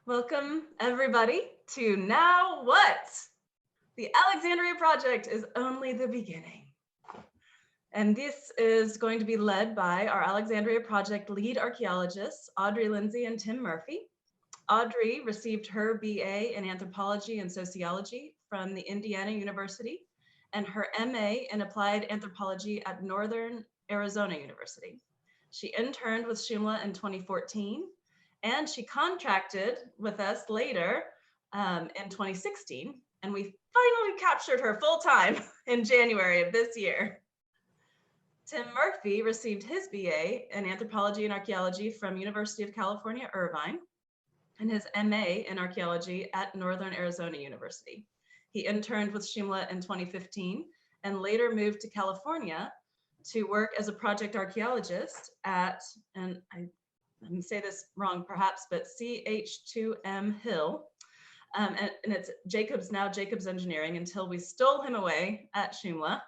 Welcome, everybody, to Now What? The Alexandria Project is only the beginning. And this is going to be led by our Alexandria Project lead archaeologists, Audrey, Lindsay, and Tim Murphy. Audrey received her BA in Anthropology and Sociology from the Indiana University and her MA in Applied Anthropology at Northern Arizona University. She interned with Shumla in 2014, and she contracted with us later in 2016, and we finally captured her full-time in January of this year. Tim Murphy received his BA in Anthropology and Archaeology from University of California, Irvine, and his MA in Archaeology at Northern Arizona University. He interned with Shumla in 2015 and later moved to California to work as a project archaeologist at, and I'm going to say this wrong perhaps, but CH2M Hill. And it's now Jacobs Engineering until we stole him away at Shumla.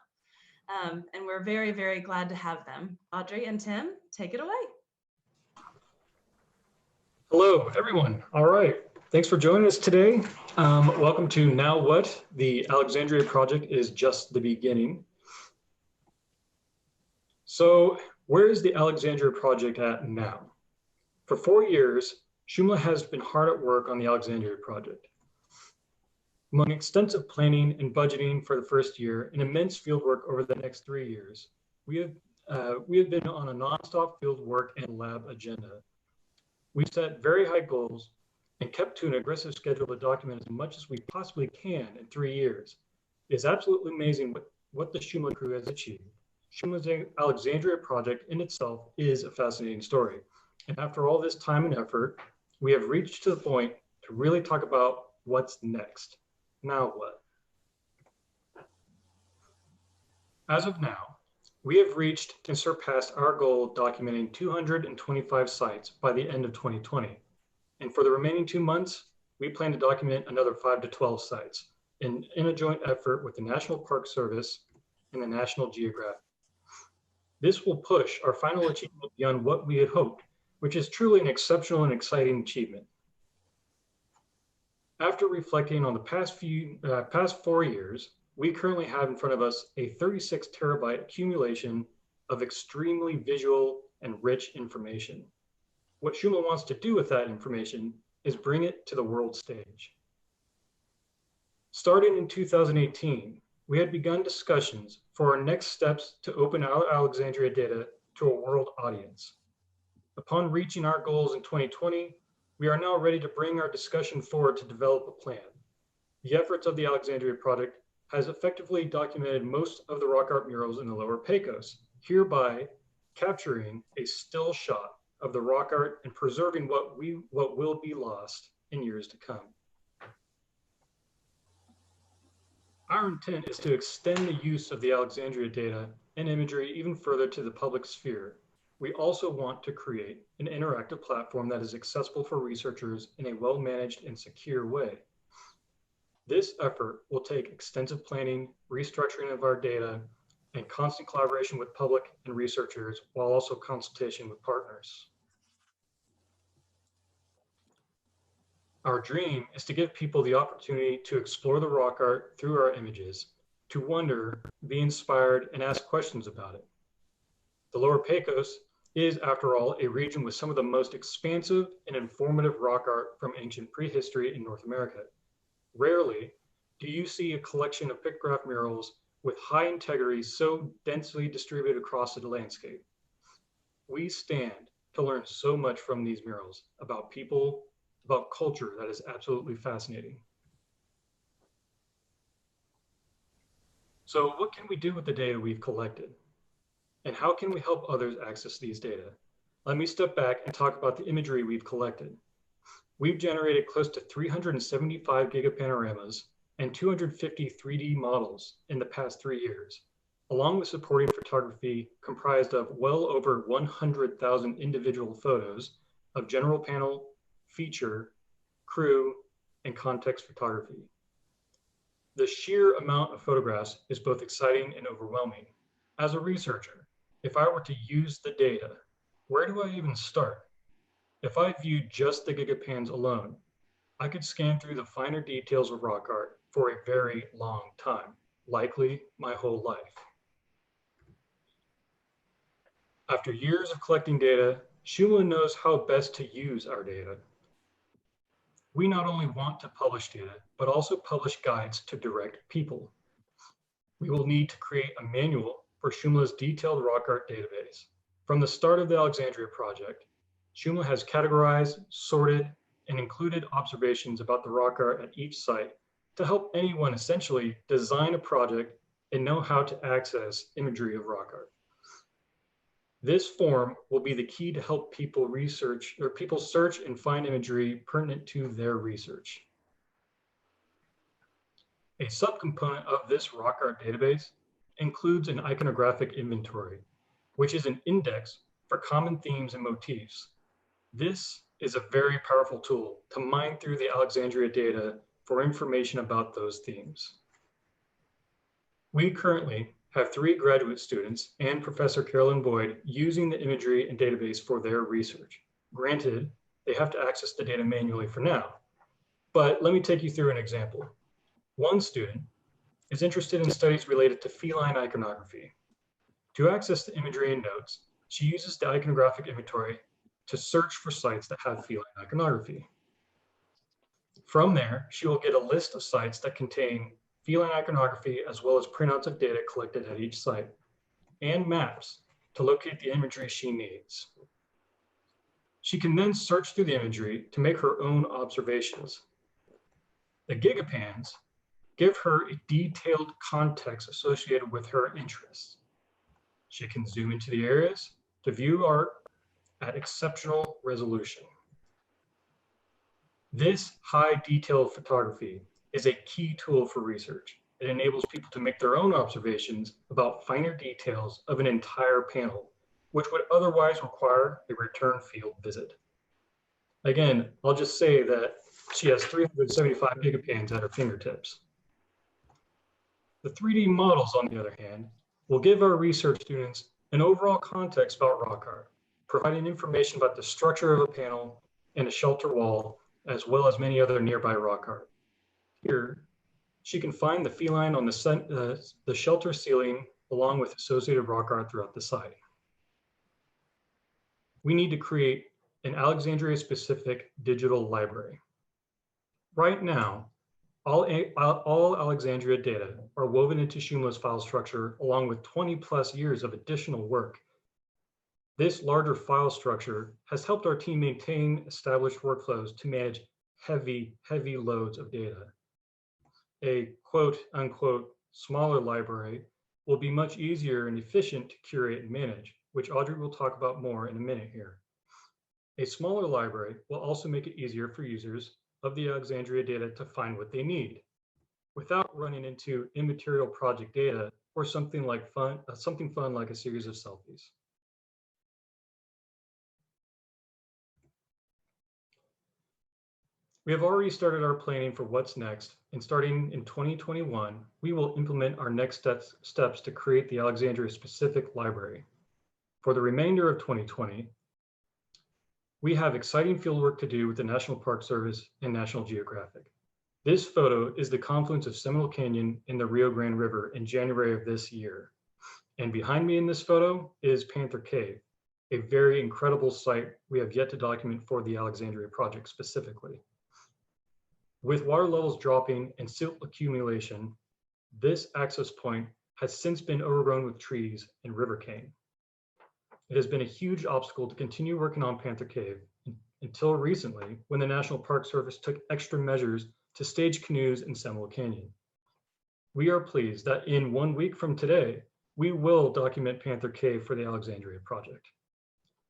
And we're very, very glad to have them. Audrey and Tim, take it away. Hello, everyone. All right. Thanks for joining us today. Welcome to Now What? The Alexandria Project is just the beginning. So where is the Alexandria Project at now? For 4 years, Shumla has been hard at work on the Alexandria Project. Among extensive planning and budgeting for the first year and immense fieldwork over the next 3 years, we have been on a nonstop fieldwork and lab agenda. We've set very high goals and kept to an aggressive schedule to document as much as we possibly can in 3 years. It's absolutely amazing what the Shumla crew has achieved. Shumla's Alexandria Project in itself is a fascinating story. And after all this time and effort, we have reached to the point to really talk about what's next. Now what? As of now, we have reached and surpassed our goal of documenting 225 sites by the end of 2020. And for the remaining 2 months, we plan to document another 5 to 12 sites in a joint effort with the National Park Service and the National Geographic. This will push our final achievement beyond what we had hoped, which is truly an exceptional and exciting achievement. After reflecting on the past 4 years, we currently have in front of us a 36 terabyte accumulation of extremely visual and rich information. What Shumla wants to do with that information is bring it to the world stage. Starting in 2018, we had begun discussions for our next steps to open our Alexandria data to a world audience. Upon reaching our goals in 2020, we are now ready to bring our discussion forward to develop a plan. The efforts of the Alexandria Project has effectively documented most of the rock art murals in the Lower Pecos, hereby capturing a still shot of the rock art and preserving what will be lost in years to come. Our intent is to extend the use of the Alexandria data and imagery even further to the public sphere. We also want to create an interactive platform that is accessible for researchers in a well-managed and secure way. This effort will take extensive planning, restructuring of our data, and constant collaboration with public and researchers, while also consultation with partners. Our dream is to give people the opportunity to explore the rock art through our images, to wonder, be inspired, and ask questions about it. The Lower Pecos is, after all, a region with some of the most expansive and informative rock art from ancient prehistory in North America. Rarely do you see a collection of pictograph murals with high integrity so densely distributed across the landscape. We stand to learn so much from these murals about people, about culture that is absolutely fascinating. So what can we do with the data we've collected? And how can we help others access these data? Let me step back and talk about the imagery we've collected. We've generated close to 375 gigapanoramas and 250 3D models in the past 3 years, along with supporting photography comprised of well over 100,000 individual photos of general panel, feature, crew, and context photography. The sheer amount of photographs is both exciting and overwhelming. As a researcher, if I were to use the data, where do I even start? If I view just the gigapans alone, I could scan through the finer details of rock art for a very long time, likely my whole life. After years of collecting data, Shumla knows how best to use our data. We not only want to publish data, but also publish guides to direct people. We will need to create a manual for Shumla's detailed rock art database. From the start of the Alexandria Project, Shumla has categorized, sorted, and included observations about the rock art at each site to help anyone essentially design a project and know how to access imagery of rock art. This form will be the key to help people search and find imagery pertinent to their research. A subcomponent of this rock art database includes an iconographic inventory, which is an index for common themes and motifs. This is a very powerful tool to mine through the Alexandria data for information about those themes. We currently have 3 graduate students and Professor Carolyn Boyd using the imagery and database for their research. Granted, they have to access the data manually for now, but let me take you through an example. One student is interested in studies related to feline iconography. To access the imagery and notes, she uses the iconographic inventory to search for sites that have feline iconography. From there, she will get a list of sites that contain feline iconography as well as printouts of data collected at each site and maps to locate the imagery she needs. She can then search through the imagery to make her own observations. The gigapans give her a detailed context associated with her interests. She can zoom into the areas to view art at exceptional resolution. This high detail photography is a key tool for research. It enables people to make their own observations about finer details of an entire panel, which would otherwise require a return field visit. Again, I'll just say that she has 375 gigapans at her fingertips. The 3D models, on the other hand, will give our research students an overall context about rock art, providing information about the structure of a panel and a shelter wall, as well as many other nearby rock art. Here, she can find the feline on the shelter ceiling, along with associated rock art throughout the site. We need to create an Alexandria-specific digital library. Right now, all Alexandria data are woven into Shumla's file structure, along with 20+ years of additional work. This larger file structure has helped our team maintain established workflows to manage heavy loads of data. A quote unquote smaller library will be much easier and efficient to curate and manage, which Audrey will talk about more in a minute here. A smaller library will also make it easier for users of the Alexandria data to find what they need without running into immaterial project data or something fun like a series of selfies. We have already started our planning for what's next, and starting in 2021, we will implement our next steps to create the Alexandria-specific library. For the remainder of 2020, we have exciting fieldwork to do with the National Park Service and National Geographic. This photo is the confluence of Seminole Canyon and the Rio Grande River in January of this year. And behind me in this photo is Panther Cave, a very incredible site we have yet to document for the Alexandria Project specifically. With water levels dropping and silt accumulation, this access point has since been overgrown with trees and river cane. It has been a huge obstacle to continue working on Panther Cave until recently, when the National Park Service took extra measures to stage canoes in Seminole Canyon. We are pleased that in 1 week from today, we will document Panther Cave for the Alexandria Project.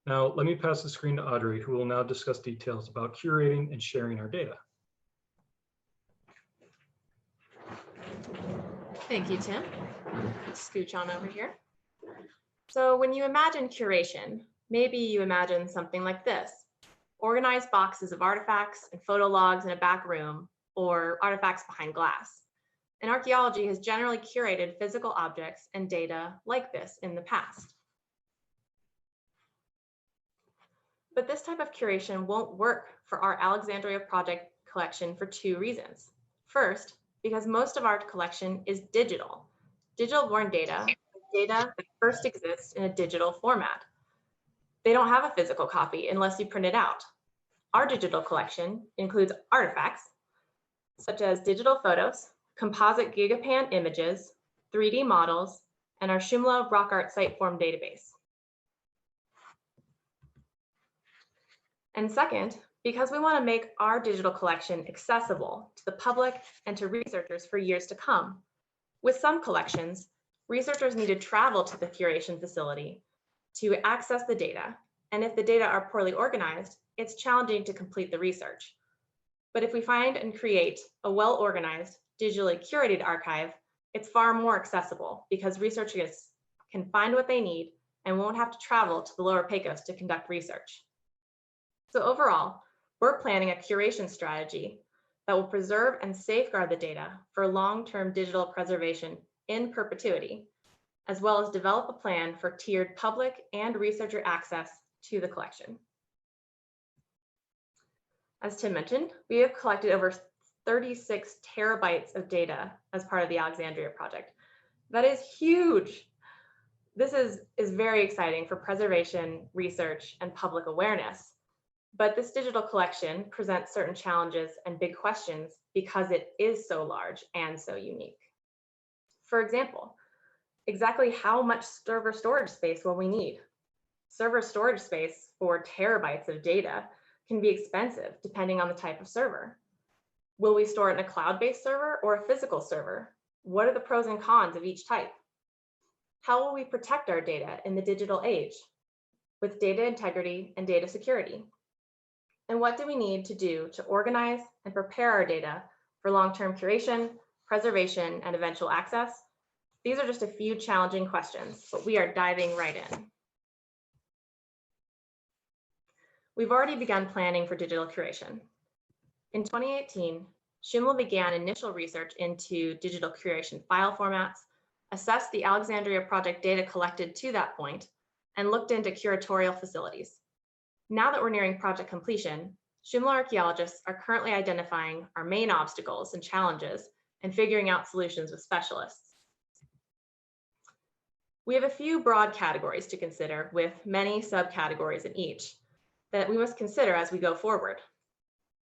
Now, let me pass the screen to Audrey, who will now discuss details about curating and sharing our data. Thank you, Tim. Scooch on over here. So when you imagine curation, maybe you imagine something like this: organized boxes of artifacts and photo logs in a back room, or artifacts behind glass. And archaeology has generally curated physical objects and data like this in the past. But this type of curation won't work for our Alexandria Project collection for two reasons. First, because most of our collection is digital. Digital-born data that first exists in a digital format. They don't have a physical copy unless you print it out. Our digital collection includes artifacts, such as digital photos, composite GigaPan images, 3D models, and our Shumla rock art site form database. And second, because we want to make our digital collection accessible to the public and to researchers for years to come. With some collections, researchers need to travel to the curation facility to access the data, and if the data are poorly organized, it's challenging to complete the research. But if we find and create a well-organized, digitally curated archive, it's far more accessible because researchers can find what they need and won't have to travel to the Lower Pecos to conduct research. So overall, we're planning a curation strategy that will preserve and safeguard the data for long-term digital preservation in perpetuity, as well as develop a plan for tiered public and researcher access to the collection. As Tim mentioned, we have collected over 36 terabytes of data as part of the Alexandria Project. That is huge. This is very exciting for preservation, research, and public awareness. But this digital collection presents certain challenges and big questions because it is so large and so unique. For example, exactly how much server storage space will we need? Server storage space for terabytes of data can be expensive depending on the type of server. Will we store it in a cloud-based server or a physical server? What are the pros and cons of each type? How will we protect our data in the digital age with data integrity and data security? And what do we need to do to organize and prepare our data for long-term curation, preservation, and eventual access? These are just a few challenging questions, but we are diving right in. We've already begun planning for digital curation. In 2018, Shumla began initial research into digital curation file formats, assessed the Alexandria Project data collected to that point, and looked into curatorial facilities. Now that we're nearing project completion, Shumla archaeologists are currently identifying our main obstacles and challenges and figuring out solutions with specialists. We have a few broad categories to consider with many subcategories in each that we must consider as we go forward.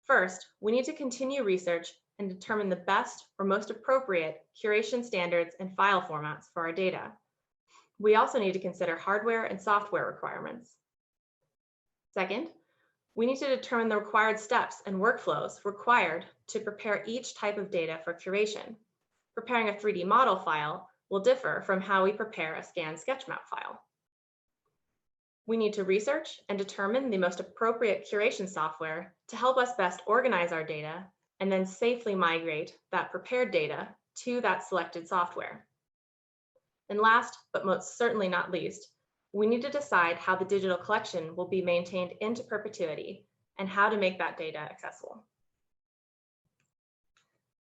First, we need to continue research and determine the best or most appropriate curation standards and file formats for our data. We also need to consider hardware and software requirements. Second, we need to determine the required steps and workflows required to prepare each type of data for curation. Preparing a 3D model file will differ from how we prepare a scanned sketch map file. We need to research and determine the most appropriate curation software to help us best organize our data and then safely migrate that prepared data to that selected software. And last, but most certainly not least, we need to decide how the digital collection will be maintained into perpetuity and how to make that data accessible.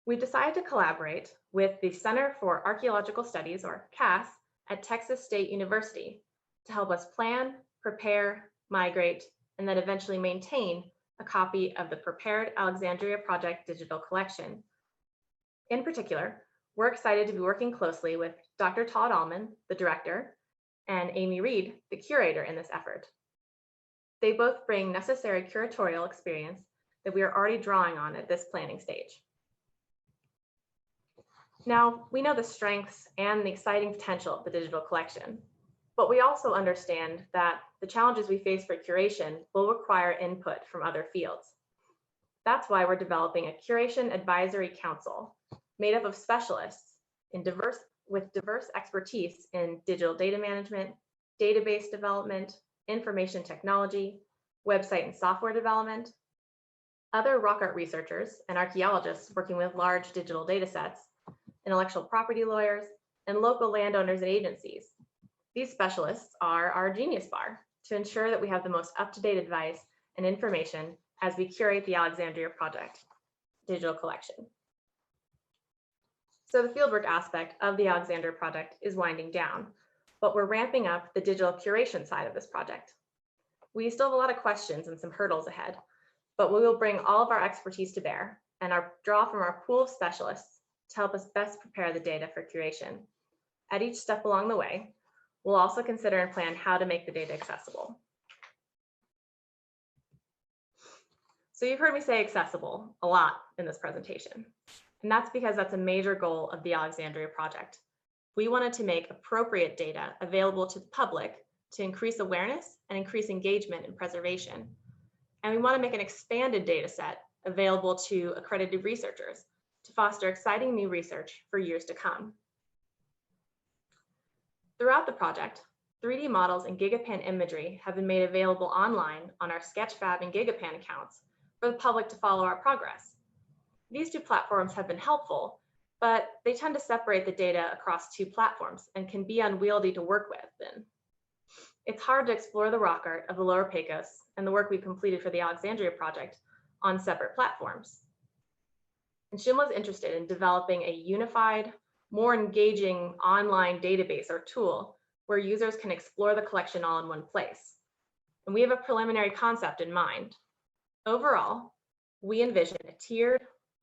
We decided to collaborate with the Center for Archaeological Studies, or CAS, at Texas State University to help us plan, prepare, migrate, and then eventually maintain a copy of the prepared Alexandria Project digital collection. In particular, we're excited to be working closely with Dr. Todd Allman, the director, and Amy Reed, the curator in this effort. They both bring necessary curatorial experience that we are already drawing on at this planning stage. Now, we know the strengths and the exciting potential of the digital collection, but we also understand that the challenges we face for curation will require input from other fields. That's why we're developing a Curation Advisory Council made up of specialists with diverse expertise in digital data management, database development, information technology, website and software development, other rock art researchers and archaeologists working with large digital data sets, intellectual property lawyers, and local landowners and agencies. These specialists are our genius bar to ensure that we have the most up-to-date advice and information as we curate the Alexandria Project digital collection. So the fieldwork aspect of the Alexandria Project is winding down, but we're ramping up the digital curation side of this project. We still have a lot of questions and some hurdles ahead, but we will bring all of our expertise to bear and draw from our pool of specialists to help us best prepare the data for curation. At each step along the way, we'll also consider and plan how to make the data accessible. So you've heard me say accessible a lot in this presentation, and that's because that's a major goal of the Alexandria Project. We wanted to make appropriate data available to the public to increase awareness and increase engagement in preservation. And we want to make an expanded data set available to accredited researchers to foster exciting new research for years to come. Throughout the project, 3D models and GigaPan imagery have been made available online on our SketchFab and GigaPan accounts for the public to follow our progress. These two platforms have been helpful, but they tend to separate the data across two platforms and can be unwieldy to work with then. It's hard to explore the rock art of the Lower Pecos and the work we completed for the Alexandria Project on separate platforms. And Shumla is interested in developing a unified, more engaging online database or tool where users can explore the collection all in one place. And we have a preliminary concept in mind. Overall, we envision a tiered,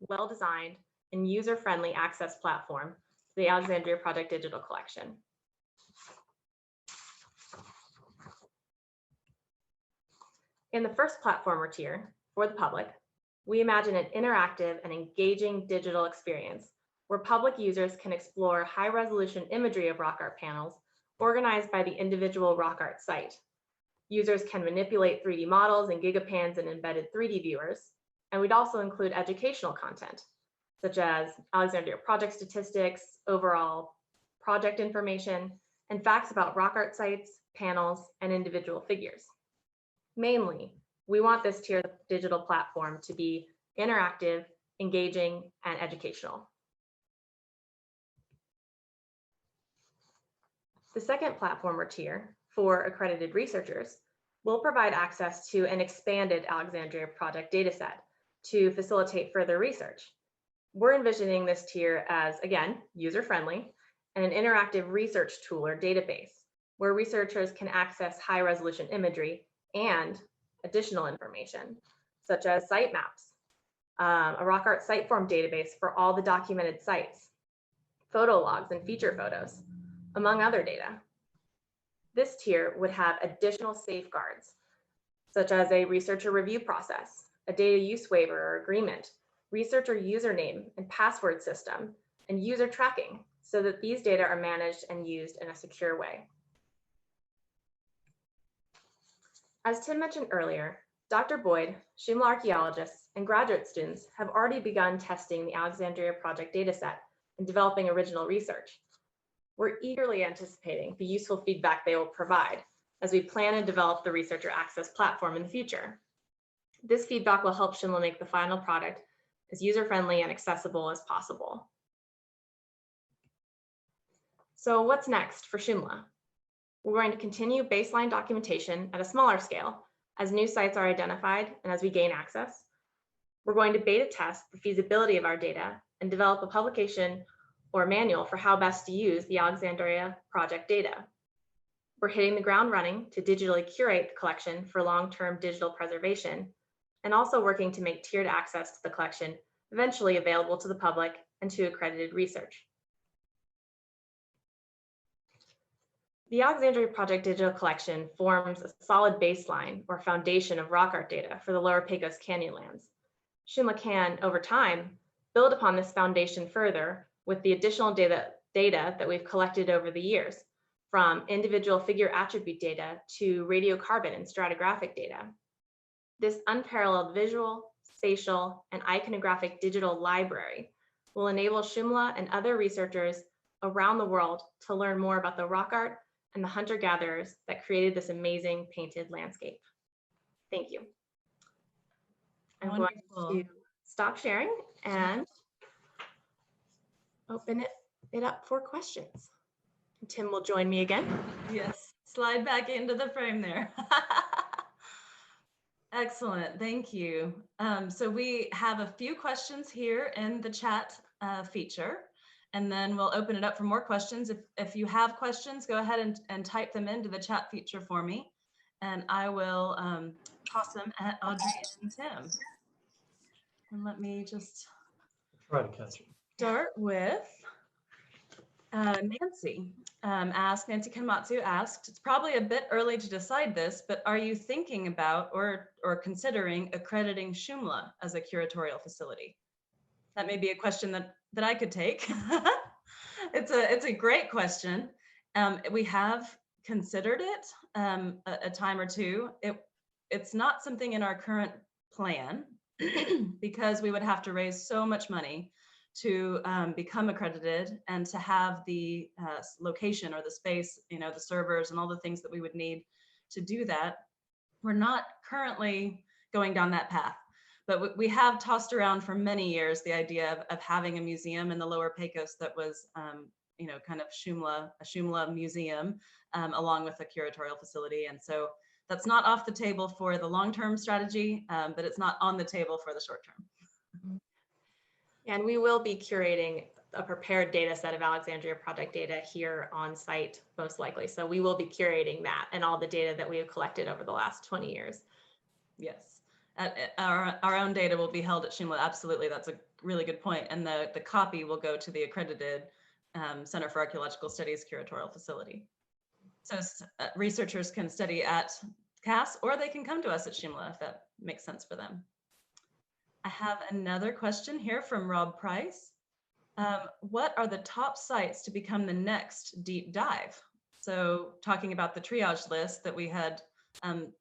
well-designed, and user-friendly access platform to the Alexandria Project digital collection. In the first platform or tier, for the public, we imagine an interactive and engaging digital experience where public users can explore high-resolution imagery of rock art panels organized by the individual rock art site. Users can manipulate 3D models and gigapans and embedded 3D viewers, and we'd also include educational content, such as Alexandria Project statistics, overall project information, and facts about rock art sites, panels, and individual figures. Mainly, we want this tiered digital platform to be interactive, engaging, and educational. The second platform or tier for accredited researchers will provide access to an expanded Alexandria Project dataset to facilitate further research. We're envisioning this tier as, again, user-friendly and an interactive research tool or database where researchers can access high-resolution imagery and additional information, such as site maps, a rock art site form database for all the documented sites, photo logs and feature photos, among other data. This tier would have additional safeguards, such as a researcher review process, a data use waiver or agreement, researcher username and password system, and user tracking, so that these data are managed and used in a secure way. As Tim mentioned earlier, Dr. Boyd, Shumla archaeologists, and graduate students have already begun testing the Alexandria Project dataset and developing original research. We're eagerly anticipating the useful feedback they will provide as we plan and develop the researcher access platform in the future. This feedback will help Shumla make the final product as user-friendly and accessible as possible. So what's next for Shumla? We're going to continue baseline documentation at a smaller scale as new sites are identified and as we gain access. We're going to beta test the feasibility of our data and develop a publication or manual for how best to use the Alexandria Project data. We're hitting the ground running to digitally curate the collection for long-term digital preservation, and also working to make tiered access to the collection eventually available to the public and to accredited research. The Alexandria Project digital collection forms a solid baseline or foundation of rock art data for the Lower Pecos Canyonlands. Shumla can, over time, build upon this foundation further with the additional data that we've collected over the years, from individual figure attribute data to radiocarbon and stratigraphic data. This unparalleled visual, spatial, and iconographic digital library will enable Shumla and other researchers around the world to learn more about the rock art and the hunter-gatherers that created this amazing painted landscape. Thank you. I'm Wonderful. going to stop sharing and open it up for questions. Tim will join me again. Yes, slide back into the frame there. Excellent, thank you. So we have a few questions here in the chat feature, and then we'll open it up for more questions. If you have questions, go ahead and type them into the chat feature for me, and I will toss them at Audrey and Tim. And let me just Try to catch it. start with Nancy. Nancy Kanmatsu asked, it's probably a bit early to decide this, but are you thinking about or considering accrediting Shumla as a curatorial facility? That may be a question that I could take. It's a great question. We have considered it a time or two. It's not something in our current plan because we would have to raise so much money to become accredited and to have the location or the space, the servers and all the things that we would need to do that. We're not currently going down that path, but we have tossed around for many years the idea of having a museum in the Lower Pecos that was, kind of a Shumla museum along with a curatorial facility. And so that's not off the table for the long-term strategy, but it's not on the table for the short-term. And we will be curating a prepared data set of Alexandria Project data here on site, most likely. So we will be curating that and all the data that we have collected over the last 20 years. Yes, our own data will be held at Shumla. Absolutely, that's a really good point. And the copy will go to the accredited Center for Archaeological Studies curatorial facility. So researchers can study at CAS or they can come to us at Shumla if that makes sense for them. I have another question here from Rob Price. What are the top sites to become the next deep dive? So talking about the triage list that we had, kind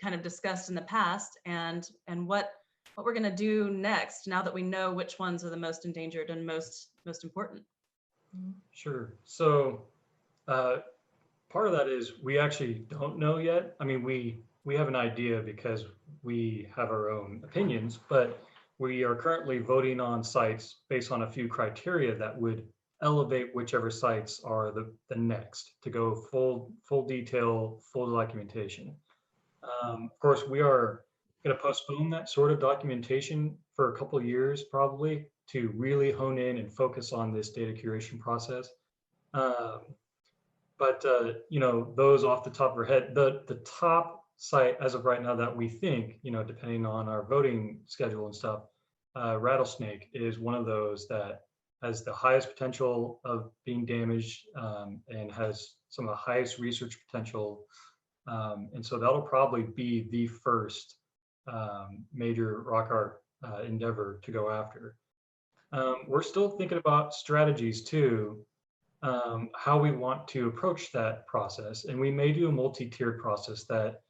of discussed in the past, and what we're going to do next now that we know which ones are the most endangered and most important. Sure. So part of that is we actually don't know yet. I mean, we have an idea because we have our own opinions, but we are currently voting on sites based on a few criteria that would elevate whichever sites are the next to go full detail, full documentation. Of course, we are going to postpone that sort of documentation for a couple of years, probably, to really hone in and focus on this data curation process. But those off the top of our head, the top site as of right now that we think, depending on our voting schedule and stuff, Rattlesnake is one of those that has the highest potential of being damaged and has some of the highest research potential. And so that'll probably be the first major rock art endeavor to go after. We're still thinking about strategies too, how we want to approach that process. And we may do a multi-tiered process that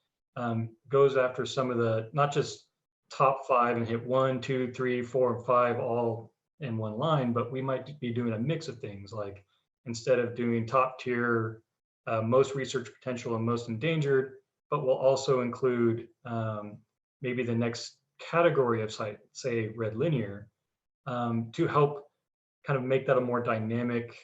goes after some of the, not just top 5 and hit 1, 2, 3, 4, and 5 all in one line, but we might be doing a mix of things. Like instead of doing top tier, most research potential and most endangered, but we'll also include maybe the next category of site, say red linear, to help kind of make that a more dynamic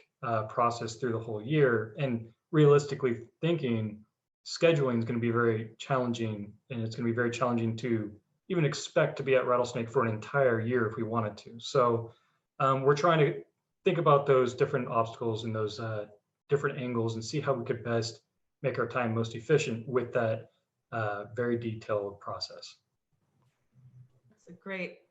process through the whole year. And realistically thinking, scheduling is going to be very challenging, and it's going to be very challenging to even expect to be at Rattlesnake for an entire year if we wanted to. So we're trying to think about those different obstacles and those different angles and see how we could best make our time most efficient with that very detailed process. That's a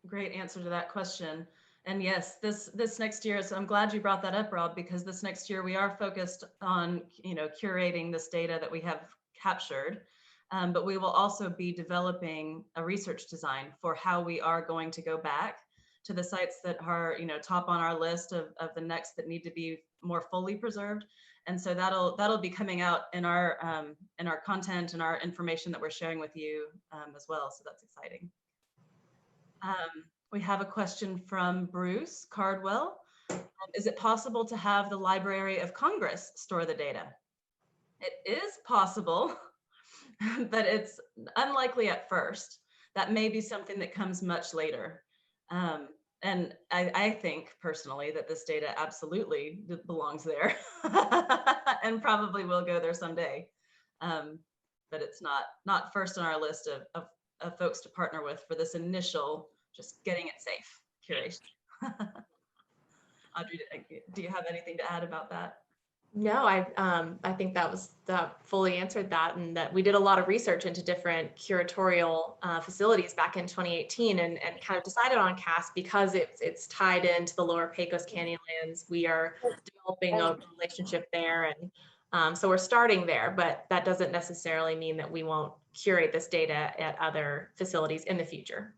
great answer to that question. And yes, this next year, so I'm glad you brought that up, Rob, because this next year we are focused on, curating this data that we have captured, but we will also be developing a research design for how we are going to go back to the sites that are, top on our list of the next that need to be more fully preserved. And so that'll be coming out in our content and our information that we're sharing with you as well. So that's exciting. We have a question from Bruce Cardwell. Is it possible to have the Library of Congress store the data? It is possible, but it's unlikely at first. That may be something that comes much later. And I think personally that this data absolutely belongs there and probably will go there someday. But it's not first on our list of folks to partner with for this initial just getting it safe curation. Audrey, do you have anything to add about that? No, I think that fully answered that, and that we did a lot of research into different curatorial facilities back in 2018, and kind of decided on CAS because it's tied into the Lower Pecos Canyonlands. We are developing a relationship there, and so we're starting there, but that doesn't necessarily mean that we won't curate this data at other facilities in the future.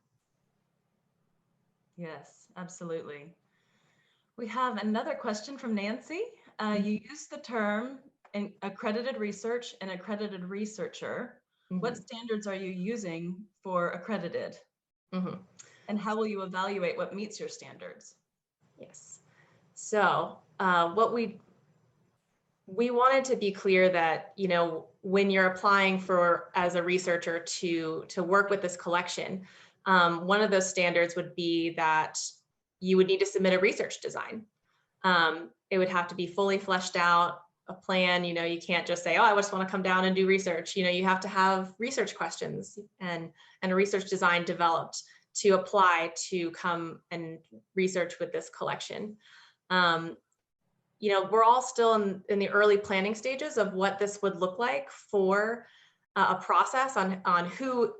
Yes, absolutely. We have another question from Nancy. You use the term accredited research and accredited researcher. What standards are you using for accredited? And how will you evaluate what meets your standards? Yes. So what we wanted to be clear that, you know, when you're applying for as a researcher to work with this collection, one of those standards would be that you would need to submit a research design. It would have to be fully fleshed out, a plan. You know, you can't just say, oh, I just want to come down and do research. You know, you have to have research questions and a research design developed to apply to come and research with this collection. You know, we're all still in the early planning stages of what this would look like for a process on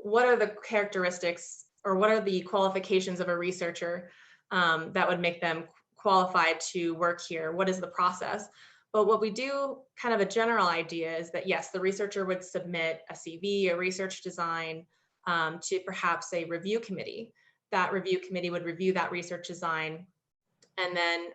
what are the characteristics or what are the qualifications of a researcher that would make them qualified to work here. What is the process? But what we do, kind of a general idea, is that yes, the researcher would submit a CV, a research design to perhaps a review committee. That review committee would review that research design, and then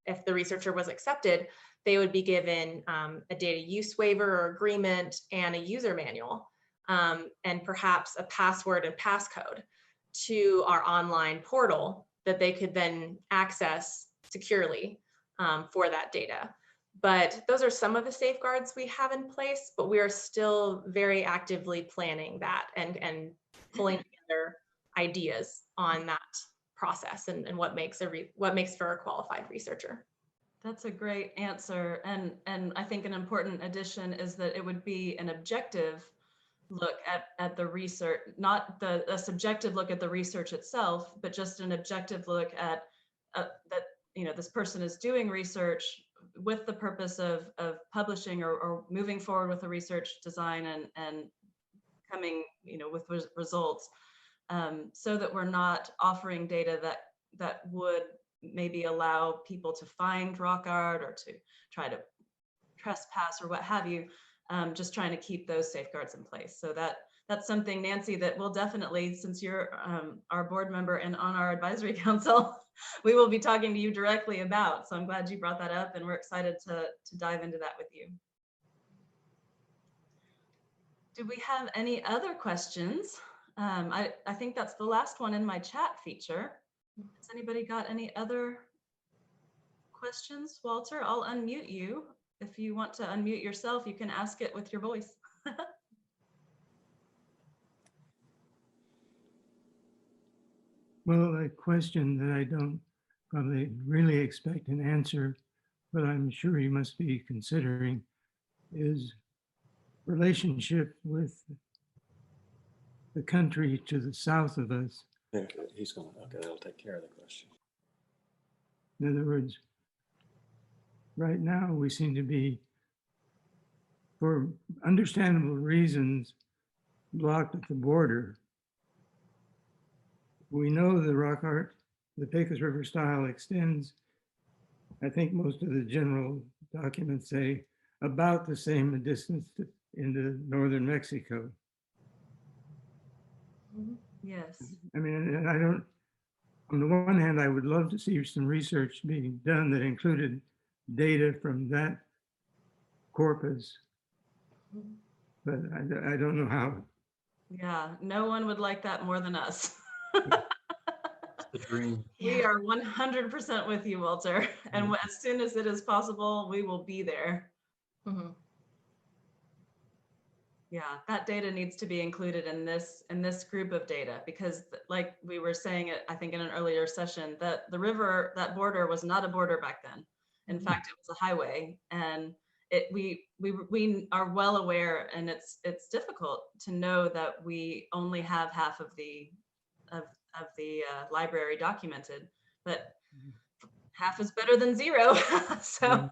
if the researcher was accepted, they would be given a data use waiver or agreement and a user manual, and perhaps a password and passcode to our online portal that they could then access securely for that data. But those are some of the safeguards we have in place, but we are still very actively planning that and pulling together ideas on that process and what makes for a qualified researcher. That's a great answer. And I think an important addition is that it would be an objective look at the research, not a subjective look at the research itself, but just an objective look at that, you know, this person is doing research with the purpose of publishing or moving forward with a research design and coming, you know, with results, so that we're not offering data that would maybe allow people to find rock art or to try to trespass or what have you. Just trying to keep those safeguards in place. So that's something, Nancy, that we'll definitely, since you're our board member and on our advisory council, we will be talking to you directly about. So I'm glad you brought that up, and we're excited to dive into that with you. Do we have any other questions? I think that's the last one in my chat feature. Has anybody got any other questions? Walter, I'll unmute you. If you want to unmute yourself, you can ask it with your voice. Well, a question that I don't probably really expect an answer, but I'm sure you must be considering, is relationship with the country to the south of us. Okay, he's going to, okay, that'll take care of the question. In other words, right now we seem to be, for understandable reasons, blocked at the border. We know the rock art, the Pecos River style extends, I think most of the general documents say, about the same distance into northern Mexico. Yes. I mean, and I don't, on the one hand, I would love to see some research being done that included data from that corpus, but I don't know how. Yeah, no one would like that more than us. The dream. We are 100% with you, Walter. And as soon as it is possible, we will be there. Yeah, that data needs to be included in this group of data, because like we were saying, I think in an earlier session, that the river, that border was not a border back then. In fact, it was a highway, and we are well aware, and it's difficult to know that we only have half of the library documented, but half is better than zero. So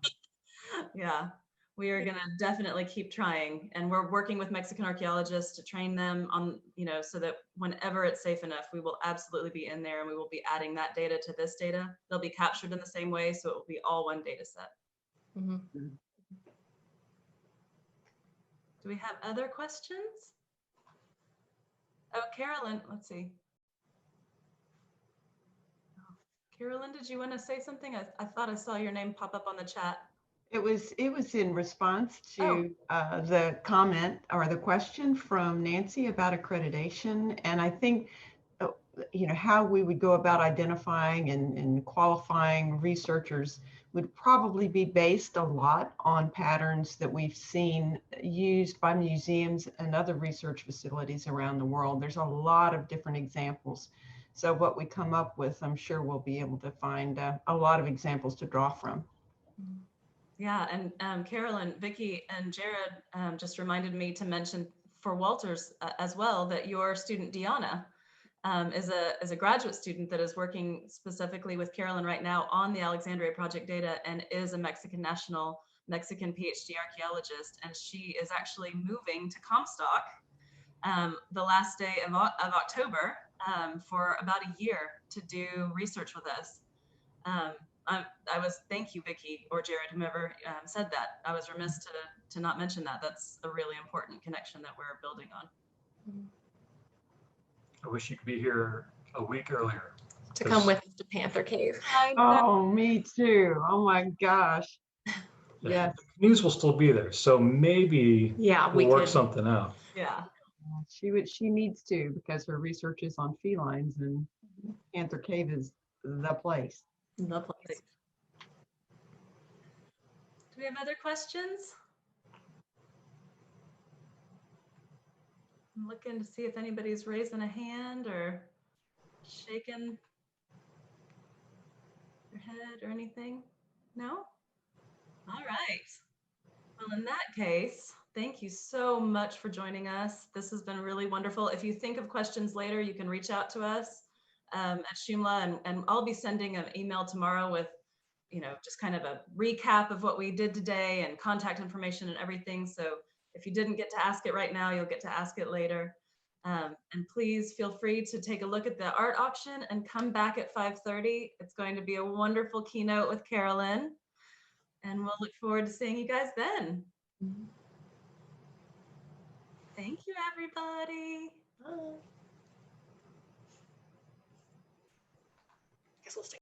Yeah, we are gonna definitely keep trying, and we're working with Mexican archaeologists to train them on, so that whenever it's safe enough, we will absolutely be in there and we will be adding that data to this data. They'll be captured in the same way, so it will be all one data set. Mhm. Do we have other questions? Oh, Carolyn, let's see. Carolyn, did you want to say something? I thought I saw your name pop up on the chat. It was in response Oh. to the comment or the question from Nancy about accreditation. And I think, how we would go about identifying and qualifying researchers would probably be based a lot on patterns that we've seen used by museums and other research facilities around the world. There's a lot of different examples. So what we come up with, I'm sure we'll be able to find a lot of examples to draw from. Yeah, and Carolyn, Vicki, and Jared just reminded me to mention for Walters as well that your student Deanna is a graduate student that is working specifically with Carolyn right now on the Alexandria Project data and is a Mexican national, Mexican PhD archaeologist, and she is actually moving to Comstock the last day of October for about a year to do research with us. Thank you, Vicki or Jared, whomever said that. I was remiss to not mention that. That's a really important connection that we're building on. I wish you could be here a week earlier. To come with us to Panther Cave. I know. Oh, me too. Oh my gosh. Yes. The canoes will still be there, so maybe Yeah, we we'll work could. something out. Yeah. She needs to, because her research is on felines, and Panther Cave is the place. The place. Do we have other questions? I'm looking to see if anybody's raising a hand or shaking their head or anything. No? All right. Well, in that case, thank you so much for joining us. This has been really wonderful. If you think of questions later, you can reach out to us at Shumla, and I'll be sending an email tomorrow with, just kind of a recap of what we did today and contact information and everything. So if you didn't get to ask it right now, you'll get to ask it later. And please feel free to take a look at the art auction and come back at 5:30. It's going to be a wonderful keynote with Carolyn. And we'll look forward to seeing you guys then. Thank you, everybody. Bye. Guess we'll stay.